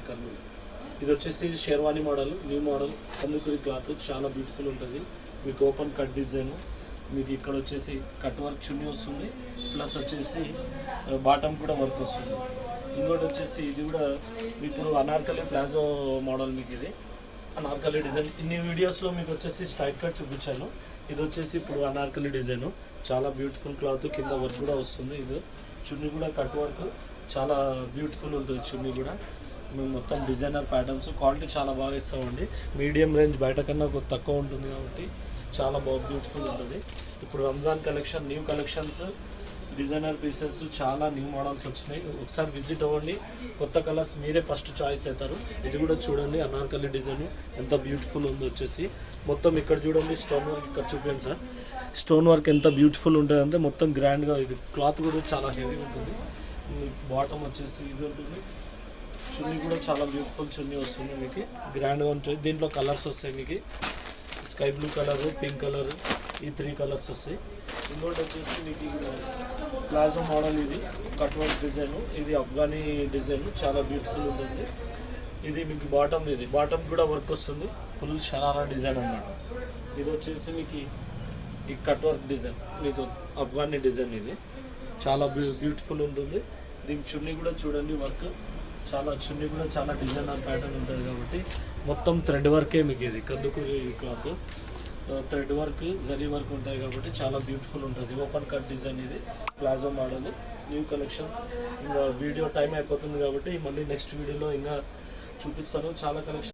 కర్నూలు. ఇది వచ్చేసి sherwani model, new model Kandukuri cloth, చాలా బ్యూటిఫుల్ ఉంటుంది. మీకు ఓపెన్ కట్ డిజైన్, మీకు ఇక్కడ వచ్చేసి కట్ వర్క్ చున్నీ వస్తుంది, ప్లస్ వచ్చేసి బాటమ్ కూడా వర్క్ వస్తుంది. ఇంకోటి వచ్చేసి ఇది కూడా ఇప్పుడు అనార్కలి ప్లాజో మోడల్. మీకు ఇది అనార్కలి డిజైన్ ఇన్ని వీడియోస్లో మీకు వచ్చేసి స్ట్రైట్ కట్ చూపించాను. ఇది వచ్చేసి ఇప్పుడు అనార్కలి డిజైన్, చాలా బ్యూటిఫుల్ క్లాత్, కింద వర్క్ కూడా వస్తుంది. ఇది చున్నీ కూడా కట్ వర్క్, చాలా బ్యూటిఫుల్ ఉంటుంది చున్నీ కూడా. మేము మొత్తం డిజైనర్ ప్యాటర్న్స్, క్వాలిటీ చాలా బాగా ఇస్తామండి. మీడియం రేంజ్ బయట కన్నా తక్కువ ఉంటుంది కాబట్టి చాలా బాగా బ్యూటిఫుల్ ఉంటుంది. ఇప్పుడు Ramzan collection, new collections, designer pieces, చాలా న్యూ మోడల్స్ వచ్చినాయి. ఒకసారి విజిట్ అవ్వండి, కొత్త కలర్స్ మీరే ఫస్ట్ చాయిస్ అవుతారు. ఇది కూడా చూడండి, అనార్కలి డిజైన్ ఎంత బ్యూటిఫుల్ ఉంది. వచ్చేసి మొత్తం ఇక్కడ చూడండి, స్టోన్ వర్క్ ఇక్కడ చూపించండి సార్. స్టోన్ వర్క్ ఎంత బ్యూటిఫుల్ ఉంటుంది అంటే మొత్తం గ్రాండ్గా. ఇది క్లాత్ కూడా చాలా హెవీ ఉంటుంది. బాటమ్ వచ్చేసి ఇది ఉంటుంది. చున్నీ కూడా చాలా బ్యూటిఫుల్ చున్నీ వస్తుంది, మీకు గ్రాండ్గా ఉంటుంది. దీంట్లో కలర్స్ వస్తాయి, మీకు sky blue colour, pink colour, ఈ 3 కలర్స్ వస్తాయి. ఇంకోటి వచ్చేసి మీకు ప్లాజో మోడల్, ఇది కట్ వర్క్ డిజైన్, ఇది అఫ్ఘానీ డిజైన్, చాలా బ్యూటిఫుల్ ఉంటుంది. ఇది మీకు బాటమ్, ఇది బాటమ్ కూడా వర్క్ వస్తుంది, ఫుల్ షరారా డిజైన్ అన్నమాట. ఇది వచ్చేసి మీకు ఈ కట్ వర్క్ డిజైన్, మీకు అఫ్ఘానీ డిజైన్, ఇది చాలా బ్యూటిఫుల్ ఉంటుంది. దీనికి చున్నీ కూడా చూడండి వర్క్, చాలా చున్నీ కూడా చాలా డిజైనర్ ప్యాటర్న్ ఉంటుంది కాబట్టి మొత్తం థ్రెడ్ వర్కే. మీకు ఇది Kandukuri cloth, thread work, zari work ఉంటాయి కాబట్టి చాలా బ్యూటిఫుల్ ఉంటుంది. ఓపెన్ కట్ డిజైన్, ఇది ప్లాజో మోడల్, న్యూ కలెక్షన్స్. ఇంకా వీడియో టైం అయిపోతుంది కాబట్టి మళ్ళీ నెక్స్ట్ వీడియోలో ఇంకా చూపిస్తాను చాలా కలెక్షన్.